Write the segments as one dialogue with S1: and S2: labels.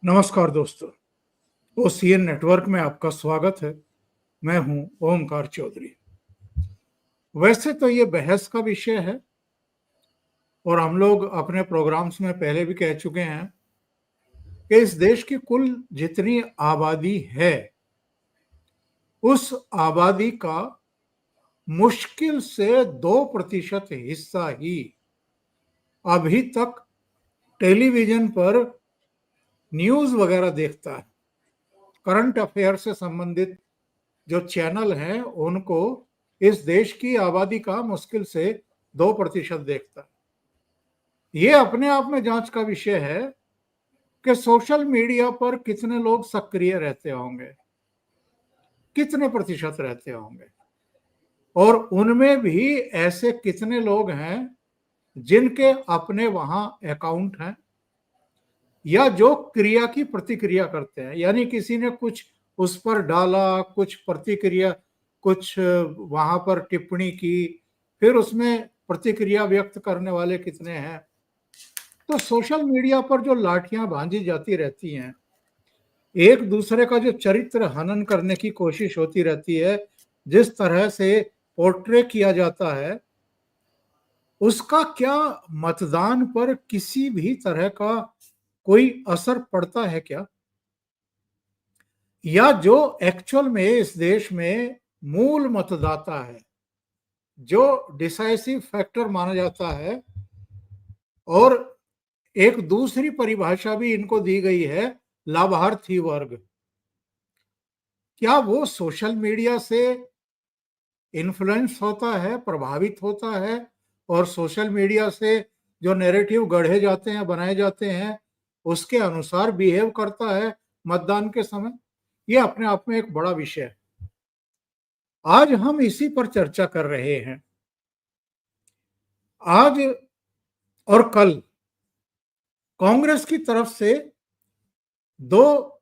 S1: नमस्कार दोस्तों, OCN network में आपका स्वागत है। मैं हूं ओमकार चौधरी। वैसे तो ये बहस का विषय है और हम लोग अपने प्रोग्राम्स में पहले भी कह चुके हैं कि इस देश की कुल जितनी आबादी है, उस आबादी का मुश्किल से 2% हिस्सा ही अभी तक टेलीविजन पर न्यूज़ वगैरह देखता है। करंट अफेयर से संबंधित जो चैनल हैं उनको इस देश की आबादी का मुश्किल से 2% देखता है। ये अपने आप में जांच का विषय है कि सोशल मीडिया पर कितने लोग सक्रिय रहते होंगे, कितने प्रतिशत रहते होंगे, और उनमें भी ऐसे कितने लोग हैं जिनके अपने वहां अकाउंट हैं या जो क्रिया की प्रतिक्रिया करते हैं। यानी किसी ने कुछ उस पर डाला, कुछ प्रतिक्रिया, कुछ वहां पर टिप्पणी की, फिर उसमें प्रतिक्रिया व्यक्त करने वाले कितने हैं। तो सोशल मीडिया पर जो लाठियां भांजी जाती रहती हैं, एक दूसरे का जो चरित्र हनन करने की कोशिश होती रहती है, जिस तरह से पोर्ट्रे किया जाता है, उसका क्या मतदान पर किसी भी तरह का कोई असर पड़ता है क्या? या जो एक्चुअल में इस देश में मूल मतदाता है, जो डिसाइसिव फैक्टर माना जाता है, और एक दूसरी परिभाषा भी इनको दी गई है, लाभार्थी वर्ग, क्या वो सोशल मीडिया से इन्फ्लुएंस होता है, प्रभावित होता है, और सोशल मीडिया से जो नैरेटिव गढ़े जाते हैं, बनाए जाते हैं, उसके अनुसार बिहेव करता है मतदान के समय? ये अपने आप में एक बड़ा विषय है। आज हम इसी पर चर्चा कर रहे हैं। आज और कल कांग्रेस की तरफ से 2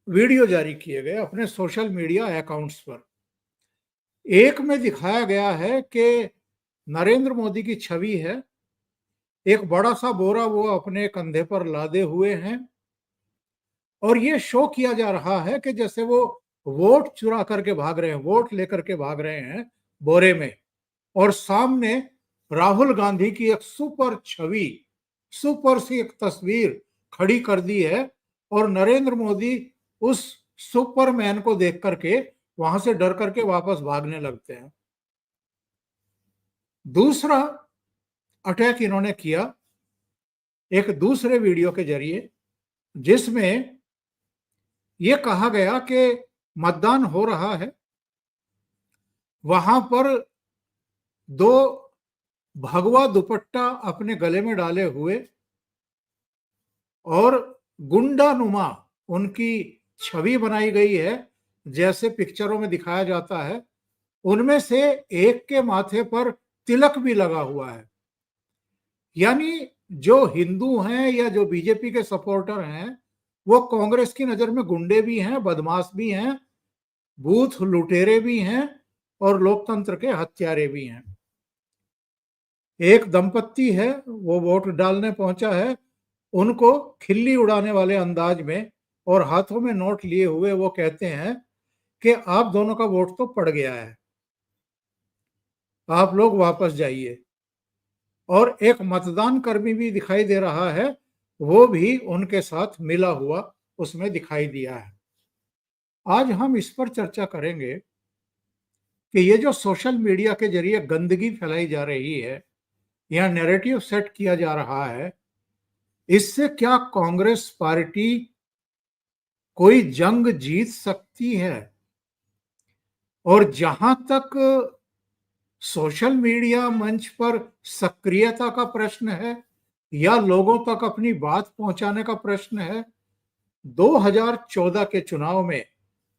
S1: वीडियो जारी किए गए अपने सोशल मीडिया अकाउंट्स पर। एक में दिखाया गया है कि नरेंद्र मोदी की छवि है, एक बड़ा सा बोरा वो अपने कंधे पर लादे हुए हैं, और ये शो किया जा रहा है कि जैसे वो वोट चुरा करके भाग रहे हैं, वोट लेकर के भाग रहे हैं बोरे में। और सामने राहुल गांधी की एक सुपर छवि, सुपर सी एक तस्वीर खड़ी कर दी है, और नरेंद्र मोदी उस सुपरमैन को देख करके वहां से डर करके वापस भागने लगते हैं। दूसरा अटैक इन्होंने किया एक दूसरे वीडियो के जरिए, जिसमें यह कहा गया कि मतदान हो रहा है, वहां पर 2 भगवा दुपट्टा अपने गले में डाले हुए और गुंडानुमा उनकी छवि बनाई गई है, जैसे पिक्चरों में दिखाया जाता है। उनमें से एक के माथे पर तिलक भी लगा हुआ है। यानी जो हिंदू हैं या जो बीजेपी के सपोर्टर हैं, वो कांग्रेस की नजर में गुंडे भी हैं, बदमाश भी हैं, बूथ लुटेरे भी हैं, और लोकतंत्र के हत्यारे भी हैं। एक दंपत्ति है, वो वोट डालने पहुंचा है, उनको खिल्ली उड़ाने वाले अंदाज में और हाथों में नोट लिए हुए वो कहते हैं कि आप दोनों का वोट तो पड़ गया है, आप लोग वापस जाइए। और एक मतदान कर्मी भी दिखाई दे रहा है, वो भी उनके साथ मिला हुआ उसमें दिखाई दिया है। आज हम इस पर चर्चा करेंगे कि ये जो सोशल मीडिया के जरिए गंदगी फैलाई जा रही है या नैरेटिव सेट किया जा रहा है, इससे क्या कांग्रेस पार्टी कोई जंग जीत सकती है? और जहां तक सोशल मीडिया मंच पर सक्रियता का प्रश्न है या लोगों तक अपनी बात पहुंचाने का प्रश्न है, 2014 के चुनाव में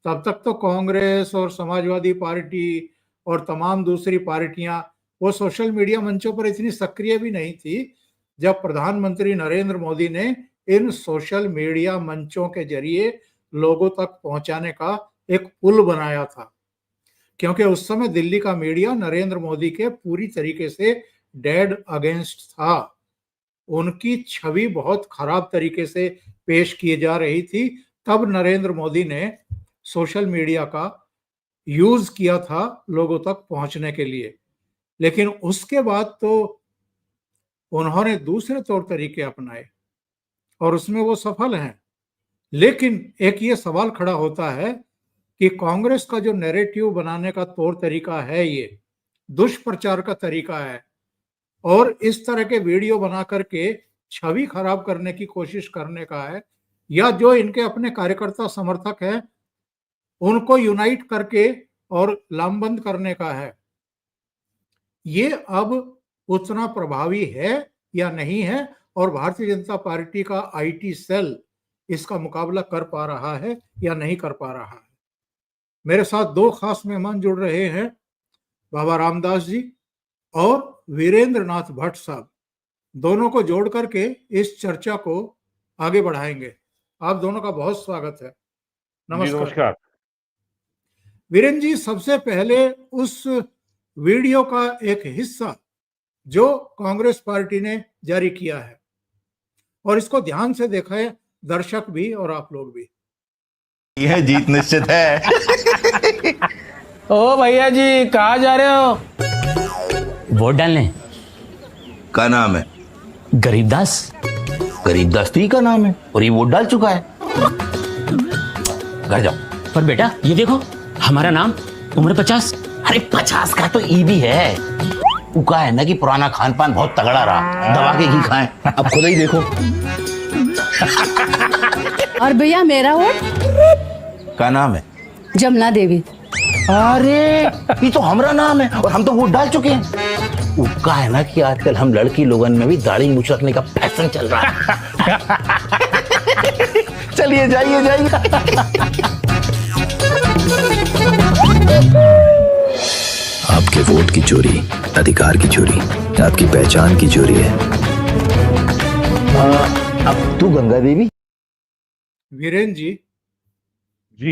S1: तब तक तो कांग्रेस और समाजवादी पार्टी और तमाम दूसरी पार्टियां वो सोशल मीडिया मंचों पर इतनी सक्रिय भी नहीं थी, जब प्रधानमंत्री नरेंद्र मोदी ने इन सोशल मीडिया मंचों के जरिए लोगों तक पहुंचाने का एक पुल बनाया था। क्योंकि उस समय दिल्ली का मीडिया नरेंद्र मोदी के पूरी तरीके से डेड अगेंस्ट था। उनकी छवि बहुत खराब तरीके से पेश की जा रही थी, तब नरेंद्र मोदी ने सोशल मीडिया का यूज किया था लोगों तक पहुंचने के लिए। लेकिन उसके बाद तो उन्होंने दूसरे तौर तरीके अपनाए और उसमें वो सफल हैं। लेकिन एक ये सवाल खड़ा होता है कि कांग्रेस का जो नैरेटिव बनाने का तौर तरीका है, ये दुष्प्रचार का तरीका है और इस तरह के वीडियो बना करके छवि खराब करने की कोशिश करने का है, या जो इनके अपने कार्यकर्ता समर्थक हैं उनको यूनाइट करके और लामबंद करने का है, ये अब उतना प्रभावी है या नहीं है, और भारतीय जनता पार्टी का आईटी सेल इसका मुकाबला कर पा रहा है या नहीं कर पा रहा है। मेरे साथ दो खास मेहमान जुड़ रहे हैं, बाबा रामदास जी और वीरेंद्र नाथ भट्ट साहब। दोनों को जोड़ करके इस चर्चा को आगे बढ़ाएंगे। आप दोनों का बहुत स्वागत है। नमस्कार। वीरेंद्र जी, सबसे पहले उस वीडियो का एक हिस्सा जो कांग्रेस पार्टी ने जारी किया है, और इसको ध्यान से देखा है दर्शक भी और आप लोग भी।
S2: यह जीत निश्चित है।
S3: ओ भैया जी, कहाँ जा रहे हो?
S4: वोट डालने।
S2: का नाम है?
S4: गरीबदास।
S2: गरीबदास ती का नाम है और ये वोट डाल चुका है। घर जाओ।
S4: पर बेटा ये देखो, हमारा नाम, उम्र 50।
S2: अरे 50 का तो ई भी है। उका है ना कि पुराना खान पान बहुत तगड़ा रहा, दबा के घी खाएं। अब खुद ही देखो।
S5: और भैया मेरा वोट?
S2: का नाम है?
S5: जमला देवी।
S2: अरे ये तो हमारा नाम है और हम तो वोट डाल चुके हैं। उका है ना कि आजकल हम लड़की लोगन में भी दाढ़ी मूछ रखने का फैशन चल रहा है। चलिए जाइए जाइए।
S6: आपके वोट की चोरी अधिकार की चोरी, आपकी पहचान की चोरी है।
S2: अब तू गंगा देवी।
S1: वीरेंद्र जी,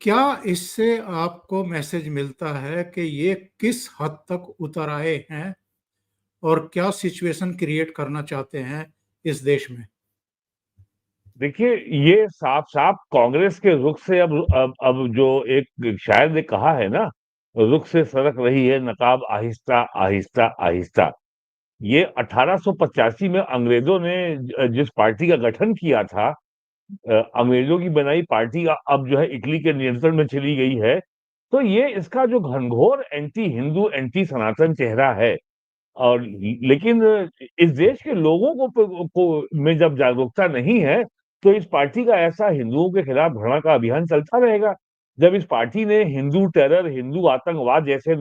S1: क्या इससे आपको मैसेज मिलता है कि ये किस हद तक उतर आए हैं और क्या सिचुएशन क्रिएट करना चाहते हैं इस देश में?
S7: देखिए, ये साफ साफ कांग्रेस के रुख से अब जो एक शायर ने कहा है ना, रुख से सरक रही है नकाब आहिस्ता आहिस्ता आहिस्ता। ये 1885 में अंग्रेजों ने जिस पार्टी का गठन किया था, अंग्रेजों की बनाई पार्टी अब जो है इटली के नियंत्रण में चली गई है। तो ये इसका जो घनघोर एंटी हिंदू एंटी सनातन चेहरा है। और लेकिन इस देश के लोगों को में जब जागरूकता नहीं है, तो इस पार्टी का ऐसा हिंदुओं के खिलाफ भड़का का अभियान चलता रहेगा। जब इस पार्टी ने हिंदू टेरर, हिंदू आतंकवाद जैसे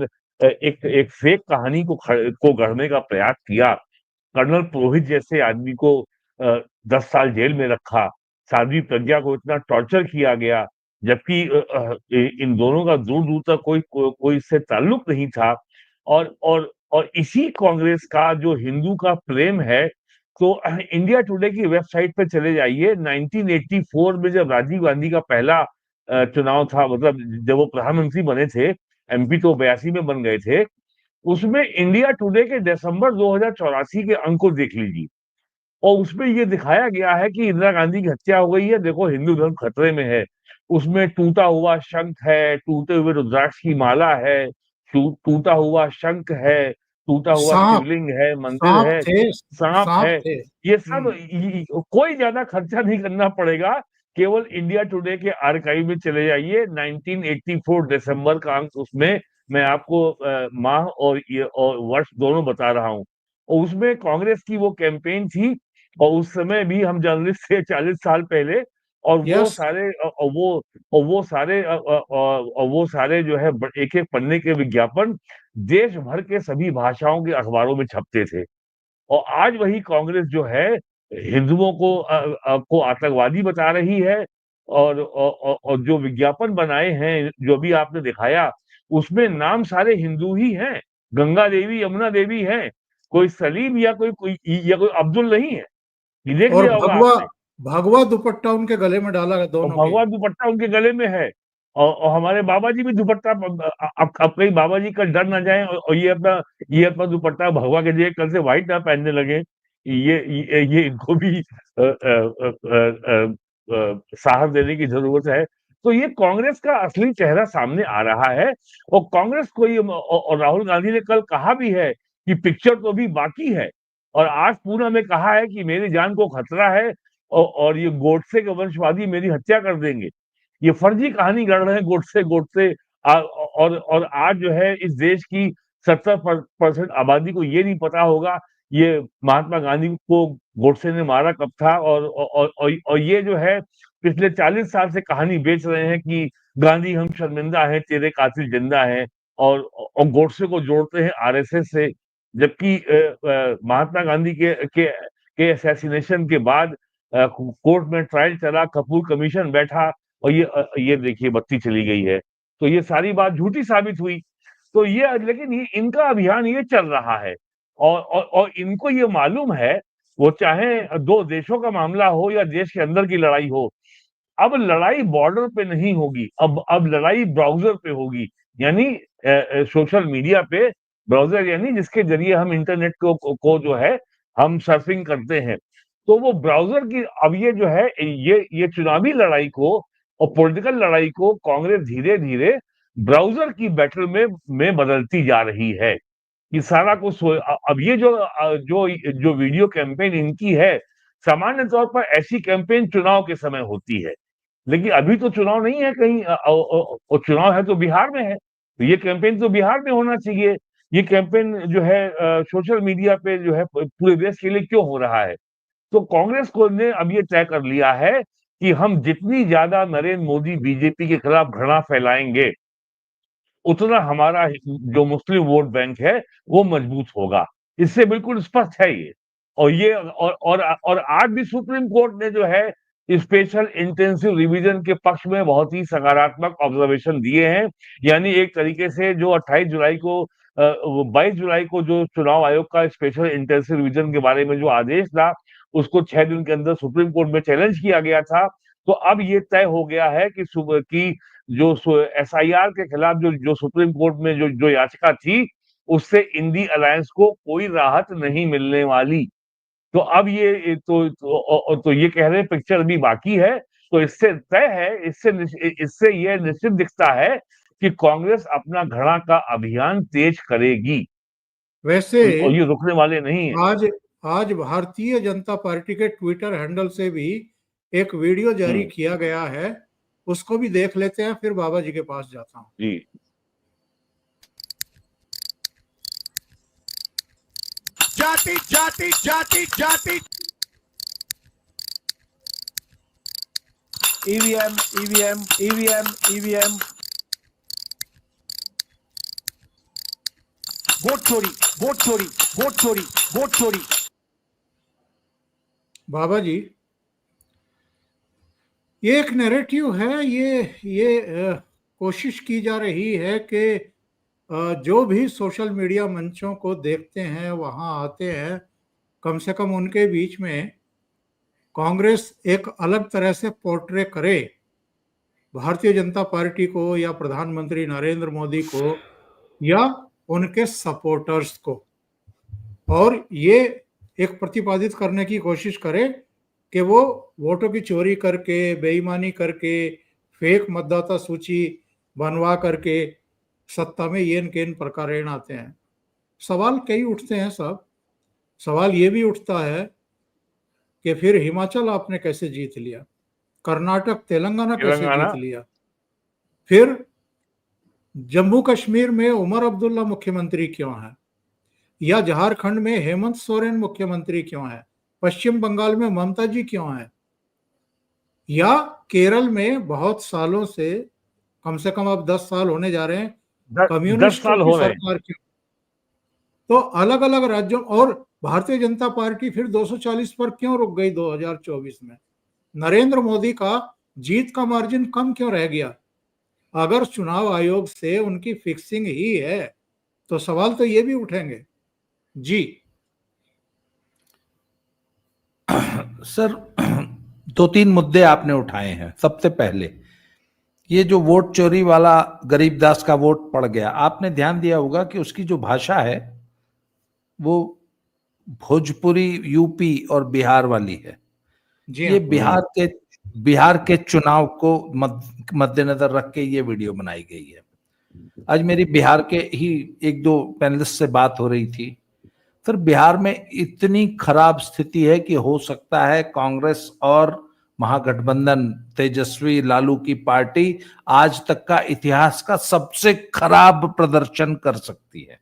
S7: एक फेक कहानी को गढ़ने का प्रयास किया, कर्नल पुरोहित जैसे आदमी को 10 साल जेल में रखा, साध्वी प्रज्ञा को इतना टॉर्चर किया गया, जबकि इन दोनों का दूर दूर तक कोई इससे ताल्लुक नहीं था। और इसी कांग्रेस का जो हिंदू का प्रेम है, तो इंडिया टुडे की वेबसाइट पे चले जाइए। 1984 में जब राजीव गांधी का पहला चुनाव था, मतलब जब वो प्रधानमंत्री बने थे, एमपी तो 82 में बन गए थे, उसमें इंडिया टुडे के दिसंबर 2084 के अंक को देख लीजिए, और उसमें ये दिखाया गया है कि इंदिरा गांधी की हत्या हो गई है, देखो हिंदू धर्म खतरे में है। उसमें टूटा हुआ शंख है, टूटे हुए रुद्राक्ष की माला है, टूटा हुआ शंख है, टूटा हुआ शिवलिंग है, मंदिर है, सांप है। ये सब कोई ज्यादा खर्चा नहीं करना पड़ेगा, केवल इंडिया टुडे के आर्काइव में चले जाइए। 1984 दिसंबर का अंक, उसमें मैं आपको माह और वर्ष दोनों बता रहा हूँ। और उसमें कांग्रेस की वो कैंपेन थी, और उस समय भी हम जर्नलिस्ट थे 40 साल पहले, और वो सारे जो है एक एक पन्ने के विज्ञापन देश भर के सभी भाषाओं के अखबारों में छपते थे। और आज वही कांग्रेस जो है हिंदुओं को आतंकवादी बता रही है, और जो विज्ञापन बनाए हैं, जो भी आपने दिखाया, उसमें नाम सारे हिंदू ही हैं। गंगा देवी, यमुना देवी हैं, कोई सलीम या कोई अब्दुल नहीं है। ये देख लिया होगा आपने।
S1: भगवा दुपट्टा उनके गले में डाला है, दोनों
S7: भगवा दुपट्टा उनके गले में है। और हमारे बाबा जी भी दुपट्टा अब कहीं बाबा जी का डर ना जाए और ये अपना दुपट्टा भगवा के जगह कल से व्हाइट ना पहनने लगे। ये इनको भी साहस देने की जरूरत है। तो ये कांग्रेस का असली चेहरा सामने आ रहा है। और कांग्रेस को ये और राहुल गांधी ने कल कहा भी है कि पिक्चर तो अभी बाकी है। और आज पूना में कहा है कि मेरी जान को खतरा है और ये गोडसे के वंशवादी मेरी हत्या कर देंगे। ये फर्जी कहानी गढ़ रहे हैं गोडसे गोडसे। और आज जो है इस देश की 70% आबादी को ये नहीं पता होगा ये महात्मा गांधी को गोडसे ने मारा कब था। और ये जो है पिछले 40 साल से कहानी बेच रहे हैं कि गांधी हम शर्मिंदा हैं, तेरे कातिल जिंदा हैं। और गोडसे को जोड़ते हैं आरएसएस से। जबकि महात्मा गांधी के असैसिनेशन के बाद कोर्ट में ट्रायल चला, कपूर कमीशन बैठा और ये देखिए बत्ती चली गई है। तो ये सारी बात झूठी साबित हुई। तो ये लेकिन ये इनका अभियान ये चल रहा है। और इनको ये मालूम है, वो चाहे दो देशों का मामला हो या देश के अंदर की लड़ाई हो, अब लड़ाई बॉर्डर पे नहीं होगी, अब लड़ाई ब्राउज़र पे होगी। यानी सोशल मीडिया पे ब्राउज़र यानी जिसके ज़रिए हम इंटरनेट को जो है हम सर्फिंग करते हैं। तो वो ब्राउज़र की अब ये जो है ये चुनावी लड़ाई को और पॉलिटिकल लड़ाई को कांग्रेस धीरे-धीरे ब्राउज़र की बैटल में बदलती जा रही है। ये सारा कुछ अब ये जो वीडियो कैंपेन इनकी है, सामान्य तौर पर ऐसी कैंपेन चुनाव के समय होती है। लेकिन अभी तो चुनाव नहीं है कहीं और चुनाव है तो बिहार में है। तो ये कैंपेन तो बिहार में होना चाहिए। ये कैंपेन जो है सोशल मीडिया पे जो है पूरे देश के लिए क्यों हो रहा है? तो कांग्रेस को ने अब ये तय कर लिया है कि हम जितनी ज्यादा नरेंद्र मोदी बीजेपी के खिलाफ घृणा फैलाएंगे, उतना हमारा जो मुस्लिम वोट बैंक है वो मजबूत होगा। इससे बिल्कुल स्पष्ट है ये। और आज भी सुप्रीम कोर्ट ने जो है स्पेशल इंटेंसिव रिवीजन के पक्ष में बहुत ही सकारात्मक ऑब्जर्वेशन दिए हैं। यानी एक तरीके से जो 28 जुलाई को 22 जुलाई को जो चुनाव आयोग का स्पेशल इंटेंसिव रिवीजन के बारे में जो आदेश था, उसको 6 दिन के अंदर सुप्रीम कोर्ट में चैलेंज किया गया था। तो अब ये तय हो गया है कि जो एसआईआर के खिलाफ जो सुप्रीम कोर्ट में जो याचिका थी, उससे इंडी अलायंस को कोई राहत नहीं मिलने वाली। तो अब तो ये कह रहे हैं पिक्चर अभी बाकी है। तो इससे तय है, इससे ये निश्चित दिखता है कि कांग्रेस अपना घृणा का अभियान तेज करेगी
S1: वैसे
S7: और ये रुकने वाले नहीं है।
S1: आज भारतीय जनता पार्टी के ट्विटर हैंडल से भी एक वीडियो जारी किया गया है, उसको भी देख लेते हैं, फिर बाबा जी के पास जाता हूं।
S7: जी।
S8: जाति जाति जाति जाति EVM EVM EVM EVM vote चोरी वोट चोरी वोट चोरी वोट चोरी।
S1: बाबा जी, ये एक नैरेटिव है, ये कोशिश की जा रही है कि जो भी सोशल मीडिया मंचों को देखते हैं, वहां आते हैं, कम से कम उनके बीच में कांग्रेस एक अलग तरह से पोर्ट्रे करे भारतीय जनता पार्टी को या प्रधानमंत्री नरेंद्र मोदी को या उनके सपोर्टर्स को, और ये एक प्रतिपादित करने की कोशिश करे कि वो वोटों की चोरी करके, बेईमानी करके, फेक मतदाता सूची बनवा करके सत्ता में येन केन प्रकारेण आते हैं। सवाल कई उठते हैं साहब। सवाल ये भी उठता है कि फिर हिमाचल आपने कैसे जीत लिया, कर्नाटक तेलंगाना कैसे जीत लिया, फिर जम्मू कश्मीर में उमर अब्दुल्ला मुख्यमंत्री क्यों है, या झारखंड में हेमंत सोरेन मुख्यमंत्री क्यों है, पश्चिम बंगाल में ममता जी क्यों है, या केरल में बहुत सालों से, कम से कम अब 10 साल होने जा रहे हैं, कम्युनिस्टों की सरकार क्यों। तो अलग अलग राज्यों, और भारतीय जनता पार्टी फिर 240 पर क्यों रुक गई 2024 में। नरेंद्र मोदी का जीत का मार्जिन कम क्यों रह गया। अगर चुनाव आयोग से उनकी फिक्सिंग ही है तो सवाल तो ये भी उठेंगे। जी
S9: सर, 2-3 मुद्दे आपने उठाए हैं। सबसे पहले ये जो वोट चोरी वाला गरीबदास का वोट पड़ गया, आपने ध्यान दिया होगा कि उसकी जो भाषा है वो भोजपुरी, यूपी और बिहार वाली है।
S1: जी
S9: ये
S1: हाँ।
S9: बिहार के चुनाव को मद्देनजर रख के ये वीडियो बनाई गई है। आज मेरी बिहार के ही एक दो पैनलिस्ट से बात हो रही थी। सर, बिहार में इतनी खराब स्थिति है कि हो सकता है कांग्रेस और महागठबंधन तेजस्वी लालू की पार्टी आज तक का इतिहास का सबसे खराब प्रदर्शन कर सकती है,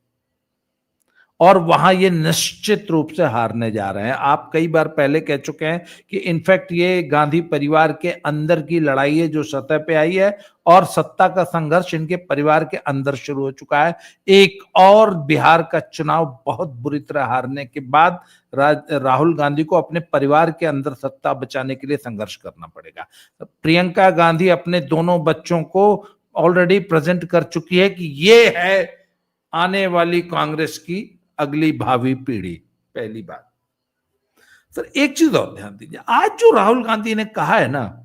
S9: और वहां ये निश्चित रूप से हारने जा रहे हैं। आप कई बार पहले कह चुके हैं कि इनफैक्ट ये गांधी परिवार के अंदर की लड़ाई है जो सतह पे आई है, और सत्ता का संघर्ष इनके परिवार के अंदर शुरू हो चुका है। एक और बिहार का चुनाव बहुत बुरी तरह हारने के बाद राहुल गांधी को अपने परिवार के अंदर सत्ता बचाने के लिए संघर्ष करना पड़ेगा। प्रियंका गांधी अपने दोनों बच्चों को ऑलरेडी प्रेजेंट कर चुकी है कि ये है आने वाली कांग्रेस की अगली भावी पीढ़ी। पहली बात। सर, एक चीज और ध्यान दीजिए, आज जो राहुल गांधी ने कहा है ना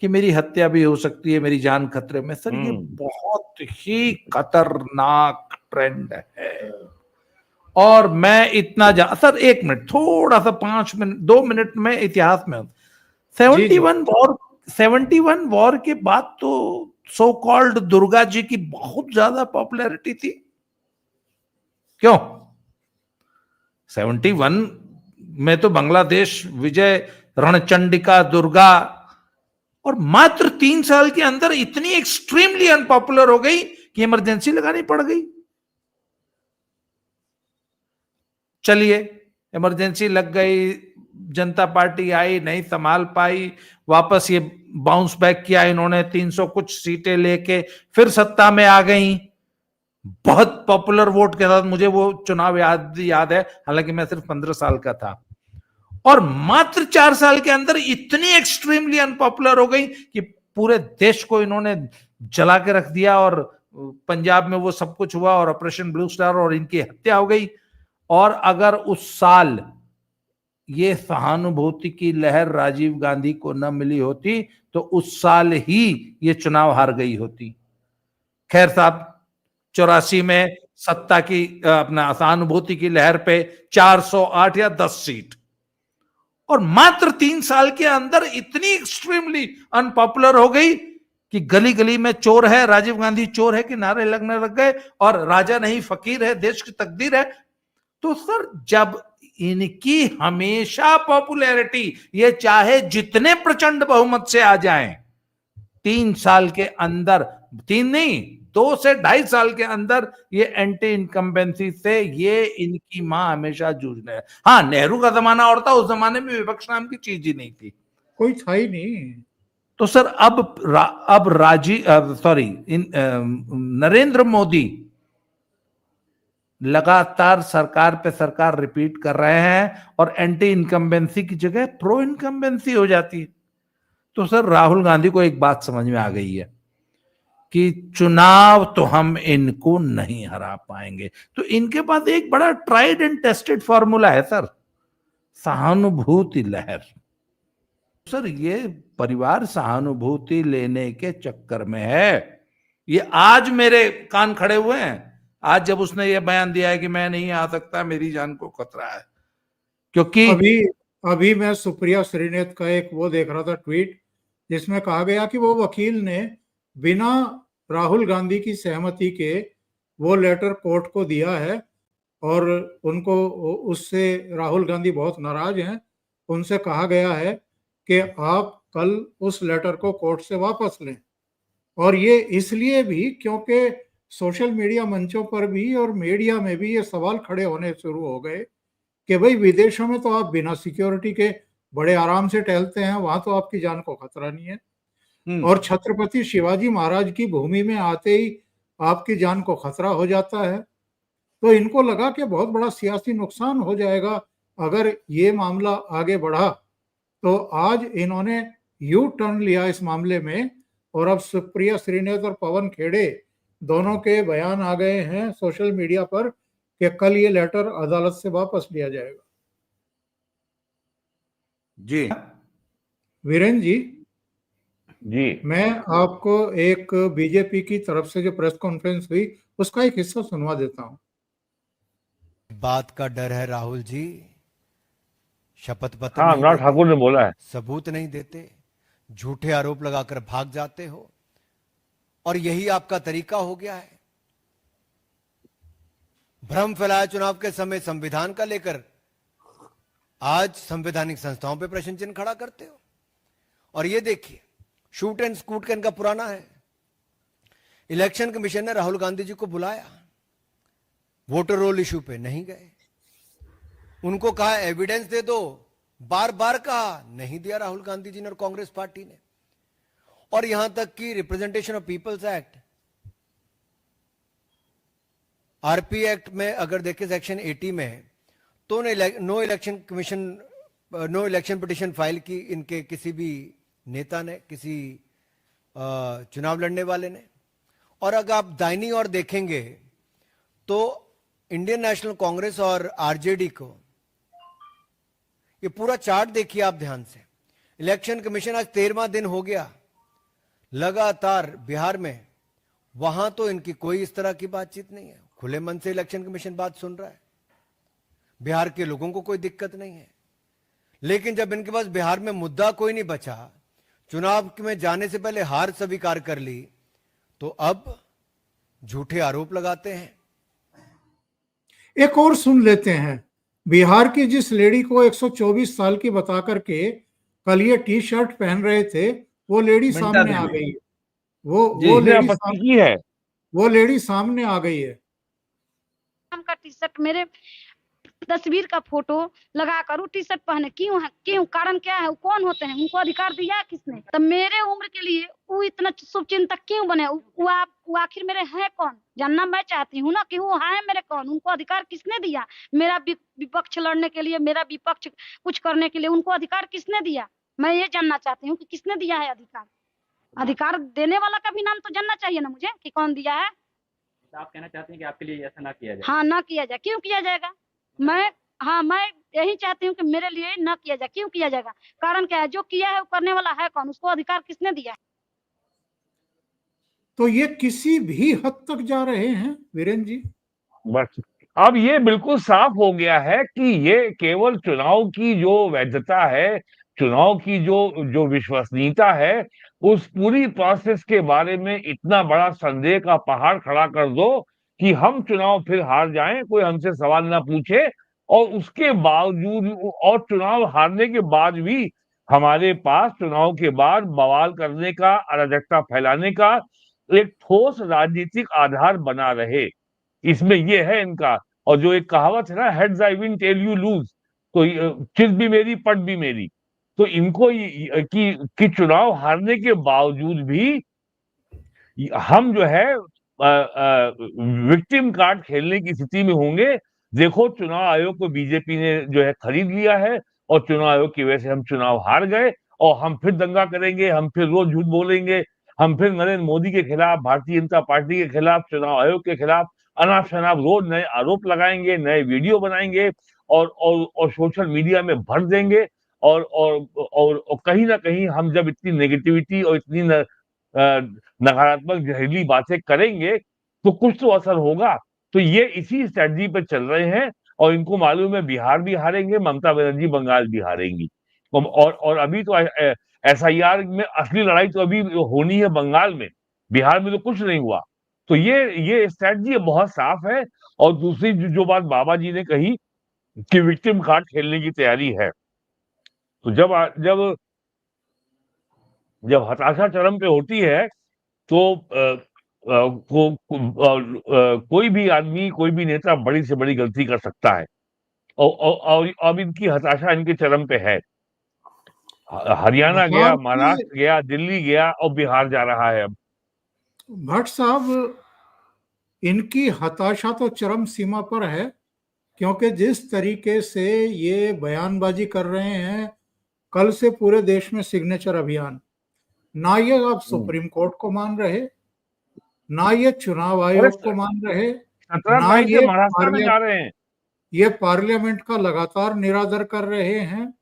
S9: कि मेरी हत्या भी हो सकती है, मेरी जान खतरे में, सर ये बहुत ही खतरनाक ट्रेंड है। और मैं इतना सर, 1 मिनट, थोड़ा सा 5 मिनट 2 मिनट में इतिहास में 71 वॉर के बाद तो सो कॉल्ड दुर्गा जी की बहुत ज्यादा पॉपुलैरिटी थी। क्यों? 71 में तो बांग्लादेश विजय, रणचंडिका दुर्गा, और मात्र 3 साल के अंदर इतनी एक्सट्रीमली अनपॉपुलर हो गई कि इमरजेंसी लगानी पड़ गई। चलिए, इमरजेंसी लग गई, जनता पार्टी आई, नहीं संभाल पाई, वापस ये बाउंस बैक किया इन्होंने, 300 कुछ सीटें लेके फिर सत्ता में आ गई बहुत पॉपुलर वोट के साथ। मुझे वो चुनाव याद है, हालांकि मैं सिर्फ 15 साल का था। और मात्र 4 साल के अंदर इतनी एक्सट्रीमली अनपॉपुलर हो गई कि पूरे देश को इन्होंने जला के रख दिया, और पंजाब में वो सब कुछ हुआ, और ऑपरेशन ब्लू स्टार, और इनकी हत्या हो गई। और अगर उस साल ये सहानुभूति की लहर राजीव गांधी को न मिली होती तो उस साल ही ये चुनाव हार गई होती। खैर साहब, 84 में सत्ता की अपना सहानुभूति की लहर पे 408 या 10 सीट, और मात्र 3 साल के अंदर इतनी एक्सट्रीमली अनपॉपुलर हो गई कि गली गली में चोर है, राजीव गांधी चोर है कि नारे लगने लग गए, और राजा नहीं फकीर है, देश की तकदीर है। तो सर, जब इनकी हमेशा पॉपुलैरिटी, ये चाहे जितने प्रचंड बहुमत से आ जाएं, 3 साल के अंदर, 3 नहीं 2 से 2.5 साल के अंदर ये एंटी इनकम्बेंसी से ये इनकी मां हमेशा जूझने है। हाँ, नेहरू का जमाना और था, उस जमाने में विपक्ष नाम की चीज ही नहीं थी,
S1: कोई था ही नहीं।
S9: तो सर अब नरेंद्र मोदी लगातार सरकार पे सरकार रिपीट कर रहे हैं, और एंटी इनकम्बेंसी की जगह प्रो इनकम्बेंसी हो जाती है। तो सर, राहुल गांधी को एक बात समझ में आ गई है कि चुनाव तो हम इनको नहीं हरा पाएंगे। तो इनके पास एक बड़ा ट्राइड एंड टेस्टेड फॉर्मूला है सर, सहानुभूति लहर। सर, ये परिवार सहानुभूति लेने के चक्कर में है। ये आज मेरे कान खड़े हुए हैं, आज जब उसने ये बयान दिया है कि मैं नहीं आ सकता, मेरी जान को खतरा है, क्योंकि
S1: अभी मैं सुप्रिया श्रीनेत का एक वो देख रहा था ट्वीट, जिसमें कहा गया कि वो वकील ने बिना राहुल गांधी की सहमति के वो लेटर कोर्ट को दिया है, और उनको उससे राहुल गांधी बहुत नाराज हैं। उनसे कहा गया है कि आप कल उस लेटर को कोर्ट से वापस लें। और ये इसलिए भी क्योंकि सोशल मीडिया मंचों पर भी और मीडिया में भी ये सवाल खड़े होने शुरू हो गए कि भाई, विदेशों में तो आप बिना सिक्योरिटी के बड़े आराम से टहलते हैं, वहां तो आपकी जान को खतरा नहीं है, और छत्रपति शिवाजी महाराज की भूमि में आते ही आपकी जान को खतरा हो जाता है। तो इनको लगा कि बहुत बड़ा सियासी नुकसान हो जाएगा अगर ये मामला आगे बढ़ा। तो आज इन्होंने यू टर्न लिया इस मामले में, और अब सुप्रिया श्रीनेत और पवन खेड़े दोनों के बयान आ गए हैं सोशल मीडिया पर कि कल ये लेटर अदालत से वापस लिया जाएगा।
S9: जी
S1: वीरेंद्र जी,
S7: जी
S1: मैं आपको एक बीजेपी की तरफ से जो प्रेस कॉन्फ्रेंस हुई उसका एक हिस्सा सुनवा देता हूं।
S8: बात का डर है राहुल जी, शपथ पत्र
S7: हाँ,
S8: नहीं
S7: अनुराग
S8: देते,
S7: ठाकुर ने बोला है।
S8: सबूत नहीं देते, झूठे आरोप लगाकर भाग जाते हो, और यही आपका तरीका हो गया है। भ्रम फैलाया चुनाव के समय संविधान का लेकर, आज संवैधानिक संस्थाओं पे प्रश्न चिन्ह खड़ा करते हो। और ये देखिए, शूट एंड स्कूट का इनका पुराना है। इलेक्शन कमीशन ने राहुल गांधी जी को बुलाया, वोटर रोल इशू पे नहीं गए, उनको कहा एविडेंस दे दो, बार बार कहा, नहीं दिया राहुल गांधी जी ने और कांग्रेस पार्टी ने। और यहां तक कि representation of people's act, RP act में अगर देखें सेक्शन 80 में, तो no election commission, no election petition file की इनके किसी भी नेता ने, किसी चुनाव लड़ने वाले ने। और अगर आप दाहिनी ओर देखेंगे तो इंडियन नेशनल कांग्रेस और आरजेडी को, ये पूरा चार्ट देखिए आप ध्यान से। इलेक्शन कमीशन आज 13वां दिन हो गया लगातार बिहार में, वहां तो इनकी कोई इस तरह की बातचीत नहीं है, खुले मन से इलेक्शन कमीशन बात सुन रहा है, बिहार के लोगों को कोई दिक्कत नहीं है। लेकिन जब इनके पास बिहार में मुद्दा कोई नहीं बचा, चुनाव में जाने से पहले हार स्वीकार कर ली, तो अब झूठे आरोप लगाते हैं।
S1: एक और सुन लेते हैं। बिहार की जिस लेडी को 124 साल की बता करके कल ये टी शर्ट पहन रहे थे, वो लेडी सामने आ गई है। वो लेडी
S7: आपत्ति की है।
S1: वो लेडी सामने आ गई है।
S10: का टी शर्ट, मेरे तस्वीर का फोटो लगा कर वो टी शर्ट पहने, क्यों है? क्यों? कारण क्या है? वो कौन होते हैं? उनको अधिकार दिया है किसने? तब मेरे उम्र के लिए वो इतना शुभ चिंतक क्यों बने? वो आखिर मेरे हैं कौन? जानना मैं चाहती हूँ ना कि वो है मेरे कौन, उनको अधिकार किसने दिया? मेरा विपक्ष लड़ने के लिए, मेरा विपक्ष कुछ करने के लिए उनको अधिकार किसने दिया? मैं ये जानना चाहती हूँ कि किसने दिया है अधिकार। अधिकार देने वाला का भी नाम तो जानना चाहिए ना मुझे, कि कौन दिया है।
S4: आप कहना चाहते हैं कि आपके लिए ऐसा ना किया जाए?
S10: हाँ, ना किया जाए। क्यों किया जाएगा? मैं यही चाहती हूँ कि मेरे लिए ना किया जाए। क्यों किया जाएगा? कारण क्या है? जो किया है वो करने वाला है कौन? उसको अधिकार किसने दिया है?
S1: तो ये किसी भी हद तक जा रहे हैं वीरेंद्र जी।
S7: बस अब ये बिल्कुल साफ हो गया है कि ये केवल चुनाव की जो वैधता है, चुनाव की जो विश्वसनीयता है, उस पूरी प्रोसेस के बारे में इतना बड़ा संदेह का पहाड़ खड़ा कर दो कि हम चुनाव फिर हार जाएं, कोई हमसे सवाल ना पूछे, और उसके बावजूद, और चुनाव हारने के बाद भी हमारे पास चुनाव के बाद बवाल करने का, अराजकता फैलाने का एक ठोस राजनीतिक आधार बना रहे। इसमें ये है इनका। और जो एक कहावत है ना, heads I win tail you lose, तो चित भी मेरी पट भी मेरी। तो इनको कि चुनाव हारने के बावजूद भी हम जो है विक्टिम कार्ड खेलने की स्थिति में होंगे। देखो, चुनाव आयोग को बीजेपी ने जो है खरीद लिया है, और चुनाव आयोग की वजह से हम चुनाव हार गए, और हम फिर दंगा करेंगे, हम फिर रोज झूठ बोलेंगे, हम फिर नरेंद्र मोदी के खिलाफ, भारतीय जनता पार्टी के खिलाफ, चुनाव आयोग के खिलाफ अनाप शनाप रोज नए आरोप लगाएंगे, नए वीडियो बनाएंगे, और सोशल मीडिया में भर देंगे। और कहीं ना कहीं हम जब इतनी नेगेटिविटी और इतनी नकारात्मक जहरीली बातें करेंगे, तो कुछ तो असर होगा। तो ये इसी स्ट्रेटजी पे चल रहे हैं, और इनको मालूम है बिहार भी हारेंगे, ममता बनर्जी बंगाल भी हारेंगी। और अभी तो एसआईआर में असली लड़ाई तो अभी होनी है बंगाल में, बिहार में तो कुछ नहीं हुआ। तो ये स्ट्रेटजी बहुत साफ है। और दूसरी जो बात बाबा जी ने कही कि विक्टिम कार्ड खेलने की तैयारी है, तो जब हताशा चरम पे होती है, तो कोई भी आदमी, कोई भी नेता बड़ी से बड़ी गलती कर सकता है। और अब इनकी हताशा इनके चरम पे है। हरियाणा गया, महाराष्ट्र गया, दिल्ली गया, और बिहार जा रहा है अब।
S1: भट्ट साहब, इनकी हताशा तो चरम सीमा पर है, क्योंकि जिस तरीके से ये बयानबाजी कर रहे हैं, कल से पूरे देश में सिग्नेचर अभियान, ना ये आप सुप्रीम कोर्ट को मान रहे, ना ये चुनाव आयोग को मान रहे, ना ये
S7: महाराष्ट्र में जा रहे हैं,
S1: ये पार्लियामेंट का लगातार निरादर कर रहे हैं,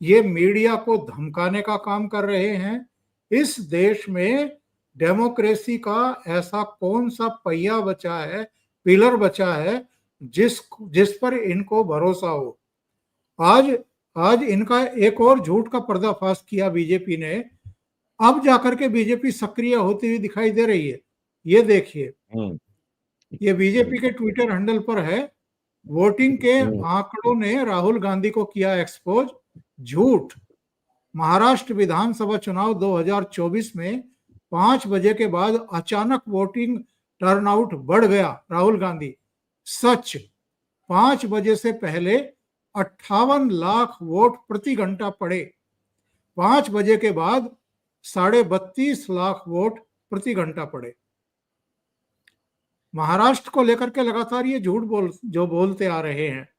S1: ये मीडिया को धमकाने का काम कर रहे हैं, इस देश में डेमोक्रेसी का ऐसा कौन सा पहिया बचा है, पिलर बचा है जिस पर इनको भरोसा हो। आज इनका एक और झूठ का पर्दाफाश किया बीजेपी ने। अब जाकर के बीजेपी सक्रिय होती हुई दिखाई दे रही है। ये देखिए, ये बीजेपी के ट्विटर हैंडल पर है। वोटिंग के आंकड़ों ने राहुल गांधी को किया एक्सपोज। झूठ। महाराष्ट्र विधानसभा चुनाव 2024 में 5 बजे के बाद अचानक वोटिंग टर्नआउट बढ़ गया। राहुल गांधी। सच। 5 बजे से पहले 58 लाख वोट प्रति घंटा पड़े। 5 बजे के बाद 32.5 लाख वोट प्रति घंटा पड़े। महाराष्ट्र को लेकर के लगातार ये झूठ बोलते आ रहे हैं।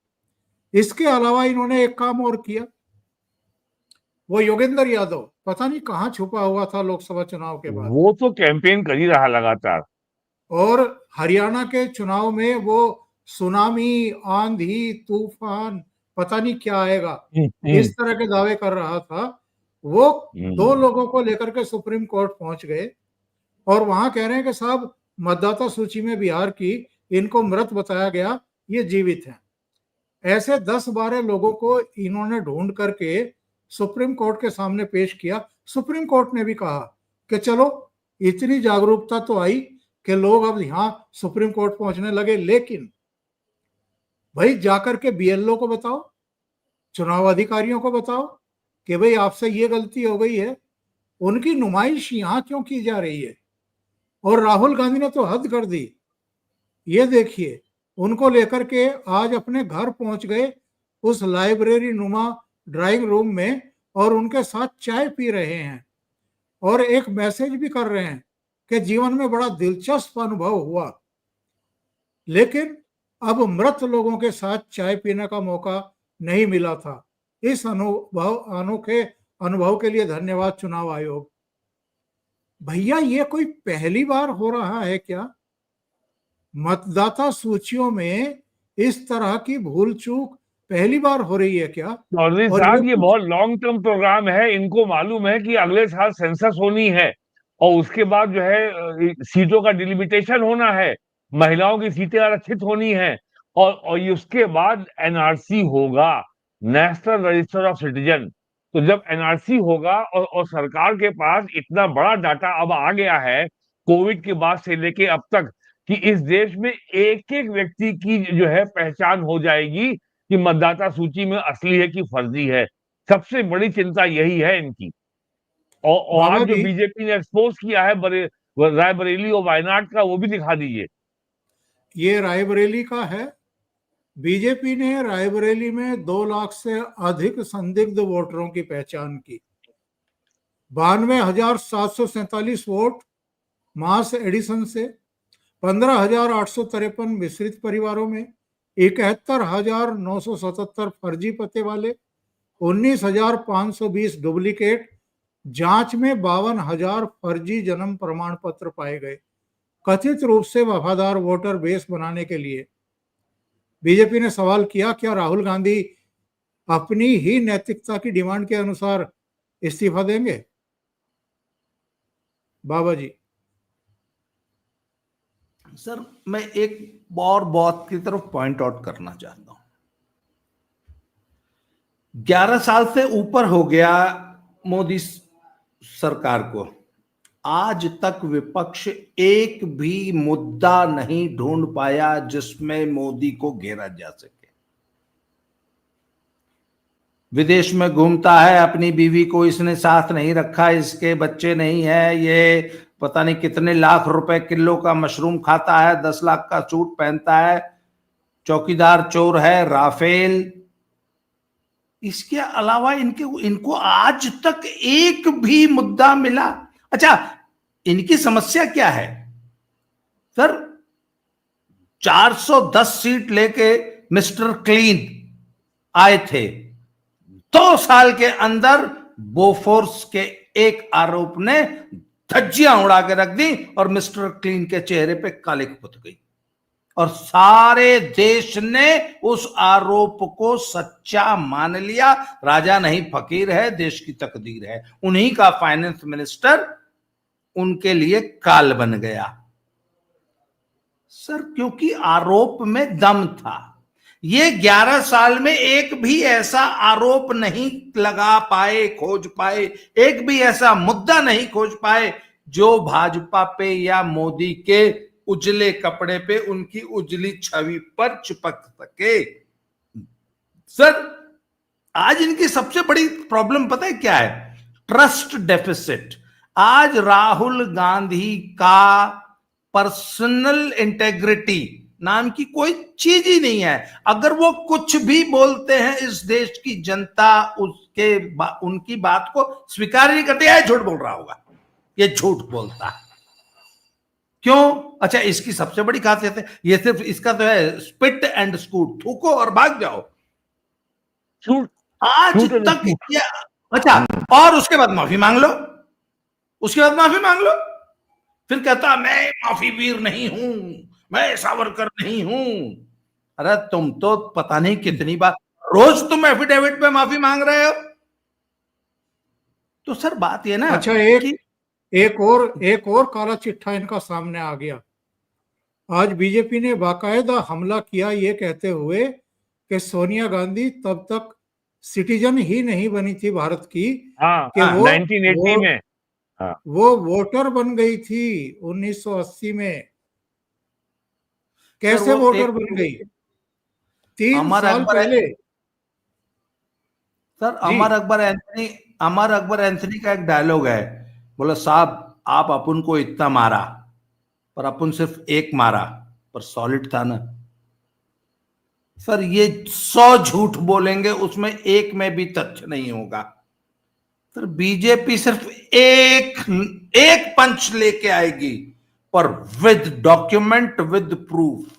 S1: इसके अलावा इन्होंने एक काम और किया। वो योगेंद्र यादव पता नहीं कहां छुपा हुआ था लोकसभा चुनाव के बाद।
S7: वो तो कैंपेन कर ही रहा लगातार।
S1: और हरियाणा के चुनाव में वो सुनामी, आंधी, तूफान, पता नहीं क्या आएगा, इस तरह के दावे कर रहा था। वो 2 लोगों को लेकर के सुप्रीम कोर्ट पहुंच गए और वहां कह रहे हैं कि साहब मतदाता सूची में बिहार की इनको मृत बताया गया, ये जीवित हैं। ऐसे 10-12 लोगों को इन्होंने ढूंढ करके सुप्रीम कोर्ट के सामने पेश किया। सुप्रीम कोर्ट ने भी कहा कि चलो इतनी जागरूकता तो आई कि लोग अब यहां सुप्रीम कोर्ट पहुंचने लगे, लेकिन भाई जाकर के बीएलओ को बताओ, चुनाव अधिकारियों को बताओ कि भाई आपसे ये गलती हो गई है। उनकी नुमाइश यहां क्यों की जा रही है? और राहुल गांधी ने तो हद कर दी। ये देखिए, उनको लेकर के आज अपने घर पहुंच गए उस लाइब्रेरी नुमा ड्राइंग रूम में और उनके साथ चाय पी रहे हैं और एक मैसेज भी कर रहे हैं कि जीवन में बड़ा दिलचस्प अनुभव हुआ। लेकिन अब मृत लोगों के साथ चाय पीने का मौका नहीं मिला था। इस अनोखे अनुभव के लिए धन्यवाद चुनाव आयोग। भैया ये कोई पहली बार हो रहा है क्या? मतदाता सूचियों में इस तरह की भूल चूक पहली बार हो रही है क्या?
S7: चौधरी साहब, ये बहुत लॉन्ग टर्म प्रोग्राम है। इनको मालूम है कि अगले साल सेंसस होनी है और उसके बाद जो है सीटों का डिलिमिटेशन होना है, महिलाओं की सीटें आरक्षित होनी है और उसके बाद एनआरसी होगा, नेशनल रजिस्टर ऑफ सिटीजन। तो जब एनआरसी होगा और सरकार के पास इतना बड़ा डाटा अब आ गया है कोविड के बाद से लेके अब तक कि इस देश में एक एक व्यक्ति की जो है पहचान हो जाएगी कि मतदाता सूची में असली है कि फर्जी है। सबसे बड़ी चिंता यही है इनकी। और आज जो बीजेपी ने एक्सपोज किया है रायबरेली और वायनाड का, वो भी दिखा दीजिए।
S1: ये रायबरेली का है। बीजेपी ने रायबरेली में 2 लाख से अधिक संदिग्ध वोटरों की पहचान की। 92,747 वोट मास एडिशन से, 15,853 मिश्रित परिवारों में, 71,977 फर्जी पते वाले, 19,520 डुप्लीकेट, जांच में 52,000 फर्जी जन्म प्रमाण पत्र पाए गए। कथित रूप से वफादार वोटर बेस बनाने के लिए बीजेपी ने सवाल किया, क्या राहुल गांधी अपनी ही नैतिकता की डिमांड के अनुसार इस्तीफा देंगे? बाबा जी।
S9: सर, मैं एक और बात की तरफ पॉइंट आउट करना चाहता हूं। 11 साल से ऊपर हो गया मोदी सरकार को, आज तक विपक्ष एक भी मुद्दा नहीं ढूंढ पाया जिसमें मोदी को घेरा जा सके। विदेश में घूमता है, अपनी बीवी को इसने साथ नहीं रखा, इसके बच्चे नहीं है, ये पता नहीं कितने लाख रुपए किलो का मशरूम खाता है, 10 लाख का सूट पहनता है, चौकीदार चोर है, राफेल। इसके अलावा इनको आज तक एक भी मुद्दा मिला? अच्छा, इनकी समस्या क्या है सर? 410 सीट लेके मिस्टर क्लीन आए थे, 2 साल के अंदर बोफोर्स के एक आरोप ने धज्जियां उड़ा के रख दी और मिस्टर क्लीन के चेहरे पे कालिक पुत गई। और सारे देश ने उस आरोप को सच्चा मान लिया। राजा नहीं फकीर है, देश की तकदीर है। उन्हीं का फाइनेंस मिनिस्टर उनके लिए काल बन गया सर, क्योंकि आरोप में दम था। ये 11 साल में एक भी ऐसा आरोप नहीं लगा पाए, खोज पाए, एक भी ऐसा मुद्दा नहीं खोज पाए जो भाजपा पे या मोदी के उजले कपड़े पे, उनकी उजली छवि पर चिपक सके। सर, आज इनकी सबसे बड़ी प्रॉब्लम पता है क्या है? Trust deficit. आज राहुल गांधी का पर्सनल इंटेग्रिटी नाम की कोई चीज ही नहीं है। अगर वो कुछ भी बोलते हैं, इस देश की जनता उनकी बात को स्वीकार नहीं करती है। झूठ बोल रहा होगा, ये झूठ बोलता है। क्यों? अच्छा, इसकी सबसे बड़ी खासियत है, ये सिर्फ इसका तो है स्पिट एंड स्कूट, थूको और भाग जाओ। आज तक ये, अच्छा, और उसके बाद माफी मांग लो, उसके बाद माफी मांग लो, फिर कहता मैं माफी वीर नहीं हूं, मैं सावरकर नहीं हूं। अरे तुम तो पता नहीं कितनी बार रोज तुम एफिडेविट पे माफी मांग रहे हो। तो सर बात ये ना,
S1: अच्छा, एक और काला चिट्ठा इनका सामने आ गया। आज बीजेपी ने बाकायदा हमला किया ये कहते हुए कि सोनिया गांधी तब तक सिटीजन ही नहीं बनी थी भारत की, कि वो
S7: 1980 में
S1: वो वोटर बन गई थी 1980 में। कैसे वोटर बन गई? 3 साल पहले।
S9: सर, अमर अकबर एंथनी का एक डायलॉग है, बोला साहब आप अपन को इतना मारा, पर अपन सिर्फ एक मारा, पर सॉलिड था ना। सर, ये 100 झूठ बोलेंगे, उसमें एक में भी तथ्य नहीं होगा। सर, बीजेपी सिर्फ एक पंच लेके आएगी, पर विद डॉक्यूमेंट, विद प्रूफ।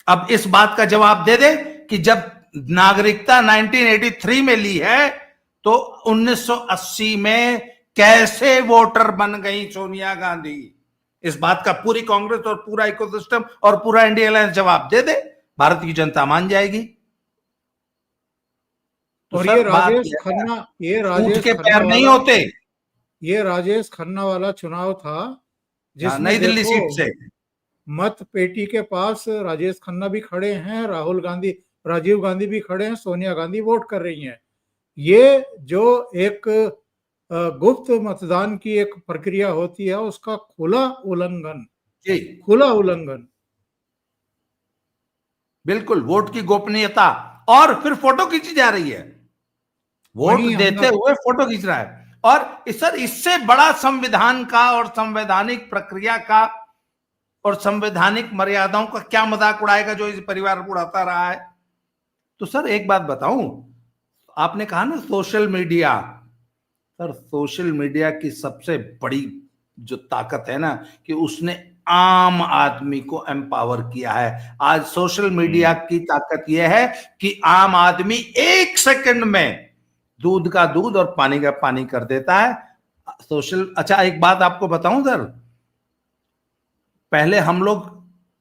S9: अब इस बात का जवाब दे दे कि जब नागरिकता 1983 में ली है, तो 1980 में कैसे वोटर बन गई सोनिया गांधी? इस बात का पूरी कांग्रेस और पूरा इकोसिस्टम और पूरा इंडिया अलायंस जवाब दे दे, भारत की जनता मान जाएगी। तो
S1: और ये राजेश खन्ना
S9: नहीं होते।
S1: ये राजेश खन्ना वाला चुनाव था जिसमें
S9: नई दिल्ली सीट से
S1: मत पेटी के पास राजेश खन्ना भी खड़े हैं, राजीव गांधी भी खड़े हैं, सोनिया गांधी वोट कर रही हैं। ये जो एक गुप्त मतदान की एक प्रक्रिया होती है, उसका खुला उल्लंघन।
S9: बिल्कुल, वोट की गोपनीयता। और फिर फोटो खींची जा रही है, वोट देते हुए फोटो खींच रहा है। और सर, इससे बड़ा संविधान का और संवैधानिक प्रक्रिया का और संवैधानिक मर्यादाओं का क्या मजाक उड़ाएगा जो इस परिवार उड़ाता रहा है। तो सर एक बात बताऊं, आपने कहा ना social media. Sir, social media की सबसे बड़ी जो ताकत है ना, कि उसने आम आदमी को एम्पावर किया है। आज सोशल मीडिया की ताकत यह है कि आम आदमी 1 सेकंड में दूध का दूध और पानी का पानी कर देता है। अच्छा, एक बात आपको बताऊं सर, पहले हम लोग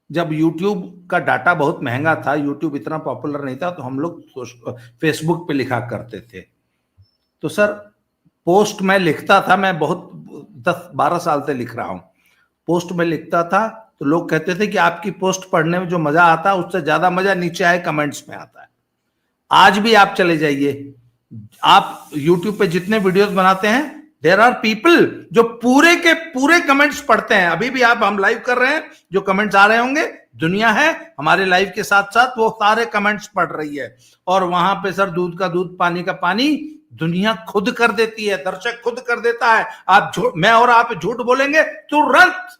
S9: जब YouTube का डाटा बहुत महंगा था, YouTube इतना पॉपुलर नहीं था, तो हम लोग फेसबुक पे लिखा करते थे। तो सर पोस्ट में लिखता था, मैं बहुत 10-12 साल से लिख रहा हूं, पोस्ट में लिखता था तो लोग कहते थे कि आपकी पोस्ट पढ़ने में जो मजा आता है उससे ज्यादा मजा नीचे आए कमेंट्स में आता है। आज भी आप चले जाइए, आप YouTube पे जितने वीडियोस बनाते हैं, देयर आर पीपल जो पूरे के पूरे कमेंट्स पढ़ते हैं। अभी भी हम लाइव कर रहे हैं, जो कमेंट्स आ रहे होंगे, दुनिया है हमारे लाइव के साथ साथ, वो सारे कमेंट्स पढ़ रही है। और वहां पे सर दूध का दूध पानी का पानी दुनिया खुद कर देती है, दर्शक खुद कर देता है। मैं और आप झूठ बोलेंगे, तुरंत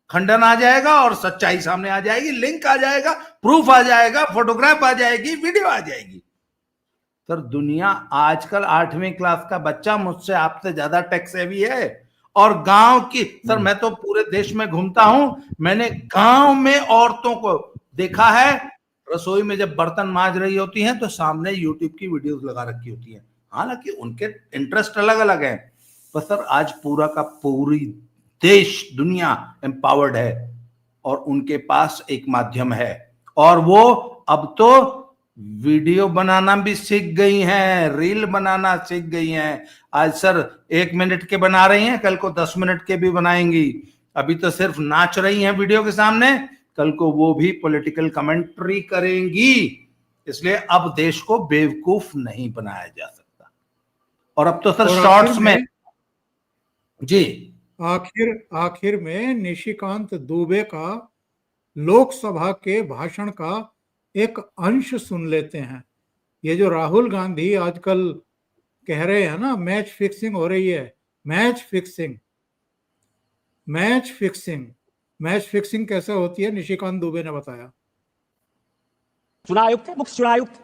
S9: खंडन आ जाएगा और सच्चाई सामने आ जाएगी, लिंक आ जाएगा, प्रूफ आ जाएगा, फोटोग्राफ आ जाएगी, वीडियो आ जाएगी। सर दुनिया आजकल 8वीं क्लास का बच्चा मुझसे आपसे ज्यादा टेक सेवी है। और गांव की, सर मैं तो पूरे देश में घूमता हूं, मैंने गांव में औरतों को देखा है, रसोई में जब बर्तन मांज रही होती हैं तो सामने यूट्यूब की वीडियोस लगा रखी होती हैं। हालांकि उनके इंटरेस्ट अलग अलग हैं, पर सर आज पूरा का पूरी देश दुनिया एम्पावर्ड है। और उनके पास एक माध्यम है, और वो अब तो वीडियो बनाना भी सीख गई हैं, रील बनाना सीख गई हैं। आज सर 1 मिनट के बना रही हैं, कल को 10 मिनट के भी बनाएंगी। अभी तो सिर्फ नाच रही हैं वीडियो के सामने, कल को वो भी पॉलिटिकल कमेंट्री करेंगी। इसलिए अब देश को बेवकूफ नहीं बनाया जा सकता। और अब तो सर शॉर्ट्स में जी
S1: आखिर में निशिकांत दुबे का लोकसभा के भाषण का एक अंश सुन लेते हैं। ये जो राहुल गांधी आजकल कह रहे हैं ना, मैच फिक्सिंग हो रही है, मैच फिक्सिंग कैसे होती है, निशिकांत दुबे ने बताया।
S4: चुनाव आयुक्त थे, मुख्य चुनाव आयुक्त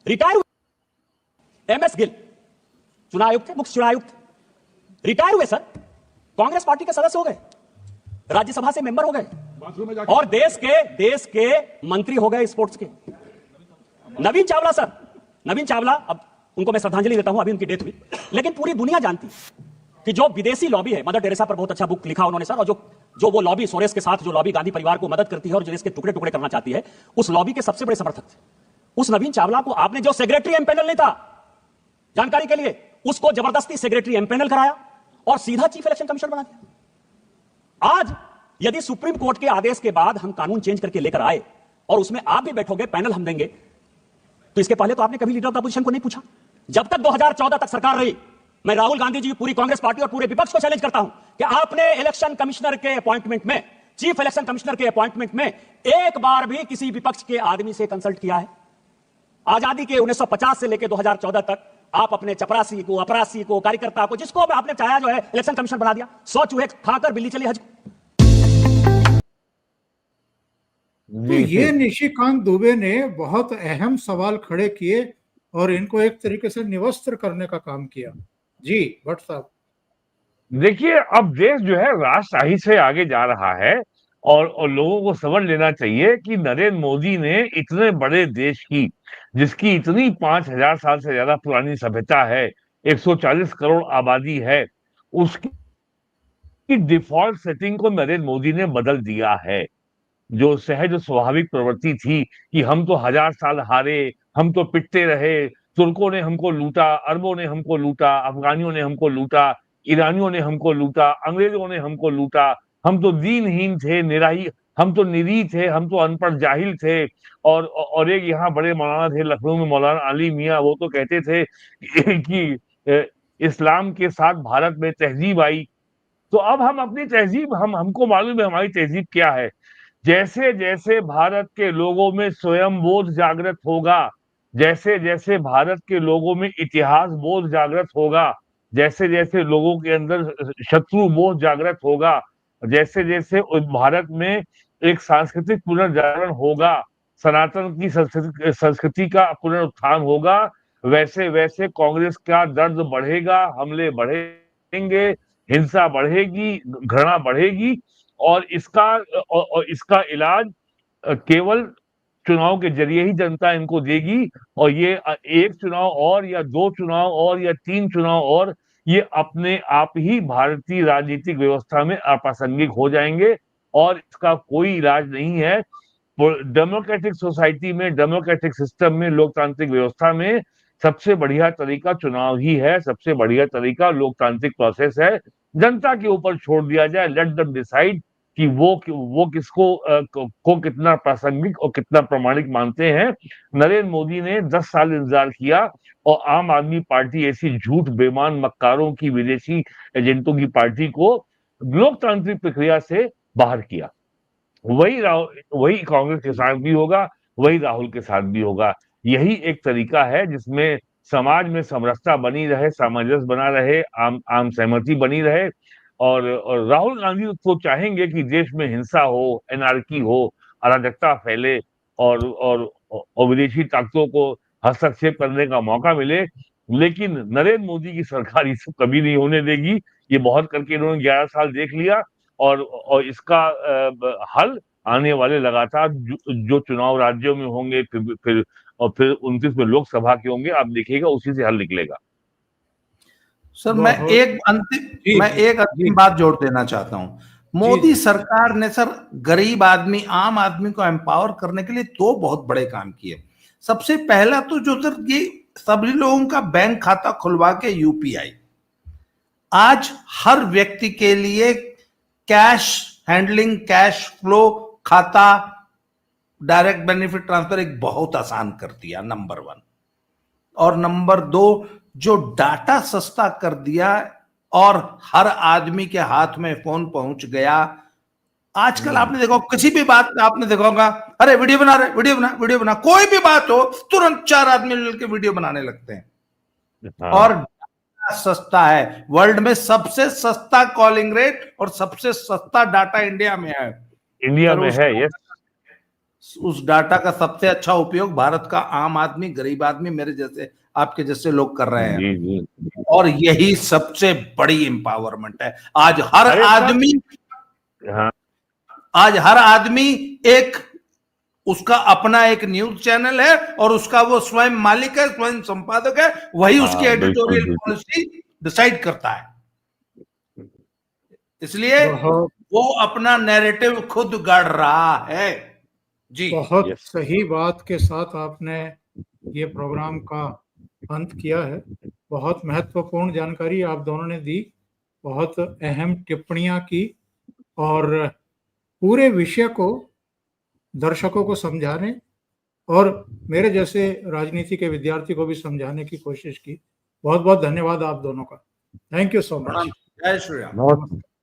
S4: रिटायर हुए। MS गिल चुनाव आयुक्त थे, मुख्य चुनाव आयुक्त रिटायर हुए सर, कांग्रेस पार्टी के सदस्य हो गए, राज्यसभा से मेंबर हो गए, और देश के मंत्री हो गए स्पोर्ट्स के। नवीन चावला सर, नवीन चावला, अब उनको मैं श्रद्धांजलि देता हूं, अभी उनकी डेथ हुई, लेकिन पूरी दुनिया जानती कि जो विदेशी लॉबी है, मदर टेरेसा पर बहुत अच्छा बुक लिखा उन्होंने सर, और जो वो लॉबी सोरेस के साथ जो लॉबी गांधी परिवार को मदद करती है और जो देश के टुकड़े टुकड़े करना चाहती है, उस लॉबी के सबसे बड़े समर्थक थे। उस नवीन चावला को आपने, जो सेक्रेटरी एमपैनल नहीं था, जानकारी के लिए, उसको जबरदस्ती सेक्रेटरी एमपैनल कराया और सीधा चीफ इलेक्शन कमिश्नर बना दिया। आज यदि सुप्रीम कोर्ट के आदेश के बाद हम कानून चेंज करके लेकर आए और उसमें आप भी बैठोगे, पैनल हम देंगे, तो इसके पहले तो आपने कभी लीडर ऑफ द अपोजिशन को नहीं पूछा। जब तक 2014 तक सरकार रही, मैं राहुल गांधी जी, पूरी कांग्रेस पार्टी और पूरे विपक्ष को चैलेंज करता हूं कि आपने इलेक्शन कमिश्नर के अपॉइंटमेंट में, चीफ इलेक्शन कमिश्नर के अपॉइंटमेंट में एक बार भी किसी विपक्ष के आदमी से कंसल्ट किया है? आजादी के 1950 से लेकर 2014 तक आप अपने चपरासी को, अपरासी को, कार्यकर्ता को, जिसको आपने चाहा जो है इलेक्शन कमिश्नर बना दिया। 100 चूहे खाकर बिल्ली चली हज।
S1: तो ये निशिकांत दुबे ने बहुत अहम सवाल खड़े किए और इनको एक तरीके से निवस्त्र करने का काम किया। जी भट्ट साहब,
S7: देखिए, अब देश जो है राजशाही से आगे जा रहा है, और लोगों को समझ लेना चाहिए कि नरेंद्र मोदी ने इतने बड़े देश की, जिसकी इतनी 5000 साल से ज्यादा पुरानी सभ्यता है, 140 करोड़ आबादी है, उसकी डिफॉल्ट सेटिंग को नरेंद्र मोदी ने बदल दिया है। जो सहज स्वाभाविक प्रवृत्ति थी कि हम तो 1000 साल हारे, हम तो पिटते रहे, तुर्कों ने हमको लूटा, अरबों ने हमको लूटा, अफगानियों ने हमको लूटा, ईरानियों ने हमको लूटा, अंग्रेजों ने हमको लूटा, हम तो दीनहीन थे, निराही, हम तो निरीह थे, हम तो अनपढ़ जाहिल थे। और एक यहाँ बड़े मौलाना थे लखनऊ में, मौलाना अली मियाँ, वो तो कहते थे कि इस्लाम के साथ भारत में तहजीब आई। तो अब हम अपनी तहजीब, हमको मालूम है हमारी तहजीब क्या है। जैसे जैसे भारत के लोगों में स्वयं बोध जागृत होगा, जैसे जैसे भारत के लोगों में इतिहास बोध जागृत होगा, जैसे जैसे लोगों के अंदर शत्रु बोध जागृत होगा, जैसे जैसे भारत में एक सांस्कृतिक पुनर्जागरण होगा, सनातन की संस्कृति का पुनरुत्थान होगा, वैसे वैसे कांग्रेस का दर्द बढ़ेगा, हमले बढ़ेंगे, हिंसा बढ़ेगी, घृणा बढ़ेगी, और इसका इलाज केवल चुनाव के जरिए ही जनता इनको देगी। और ये एक चुनाव और या 2 चुनाव और या 3 चुनाव और, ये अपने आप ही भारतीय राजनीतिक व्यवस्था में अप्रासंगिक हो जाएंगे, और इसका कोई इलाज नहीं है। डेमोक्रेटिक सोसाइटी में, डेमोक्रेटिक सिस्टम में, लोकतांत्रिक व्यवस्था में सबसे बढ़िया तरीका चुनाव ही है, सबसे बढ़िया तरीका लोकतांत्रिक प्रोसेस है। जनता के ऊपर छोड़ दिया जाए, लेट देम डिसाइड कि वो किसको को कितना प्रासंगिक और कितना प्रमाणिक मानते हैं। नरेंद्र मोदी ने 10 साल इंतजार किया और आम आदमी पार्टी ऐसी झूठ बेमान मक्कारों की, विदेशी एजेंटों की पार्टी को लोकतांत्रिक प्रक्रिया से बाहर किया। वही कांग्रेस के साथ भी होगा, वही राहुल के साथ भी होगा। यही एक तरीका है जिसमें समाज में समरसता बनी रहे, सामंजस्य बना रहे, आम सहमति बनी रहे। और राहुल गांधी तो चाहेंगे कि देश में हिंसा हो, एनार्की हो, अराजकता फैले, और विदेशी ताकतों को हस्तक्षेप करने का मौका मिले, लेकिन नरेंद्र मोदी की सरकार ये सब कभी नहीं होने देगी। ये बहुत करके इन्होंने 11 साल देख लिया, और इसका हल आने वाले लगातार जो चुनाव राज्यों में होंगे, फिर 29 में लोकसभा के होंगे, आप देखिएगा उसी से हल निकलेगा।
S9: सर मैं एक अंतिम बात जोड़ देना चाहता हूं। मोदी सरकार ने सर गरीब आदमी, आम आदमी को एम्पावर करने के लिए दो बहुत बड़े काम किए। सबसे पहला तो जो सर ये सभी लोगों का बैंक खाता खुलवा के यूपीआई, आज हर व्यक्ति के लिए कैश हैंडलिंग, कैश फ्लो, खाता, डायरेक्ट बेनिफिट ट्रांसफर एक बहुत आसान कर दिया, नंबर 1। और नंबर 2, जो डाटा सस्ता कर दिया और हर आदमी के हाथ में फोन पहुंच गया। आजकल आपने देखा, किसी भी बात पे आपने देखा होगा, अरे वीडियो बना रहे, वीडियो बना, कोई भी बात हो तुरंत 4 आदमी मिलकर वीडियो बनाने लगते हैं।
S7: हाँ।
S9: और डाटा सस्ता है, वर्ल्ड में सबसे सस्ता कॉलिंग रेट और सबसे सस्ता डाटा इंडिया में है।
S7: इंडिया में है, यस।
S9: उस डाटा का सबसे अच्छा उपयोग भारत का आम आदमी, गरीब आदमी, मेरे जैसे, आपके जैसे लोग कर रहे हैं।
S7: जी जी।
S9: और यही सबसे बड़ी एम्पावरमेंट है। आज हर आदमी,
S7: हाँ,
S9: आज हर आदमी एक, उसका अपना एक न्यूज चैनल है और उसका वो स्वयं मालिक है, स्वयं संपादक है, वही उसकी एडिटोरियल पॉलिसी डिसाइड करता है। इसलिए वो अपना नैरेटिव खुद गढ़ रहा है। जी,
S1: बहुत सही बात के साथ आपने ये प्रोग्राम का अंत किया है। बहुत महत्वपूर्ण जानकारी आप दोनों ने दी, बहुत अहम टिप्पणियां की और पूरे विषय को दर्शकों को समझाने और मेरे जैसे राजनीति के विद्यार्थी को भी समझाने की कोशिश की। बहुत बहुत धन्यवाद आप दोनों का। Thank you so much.
S9: जय श्री राम।
S7: नमस्ते।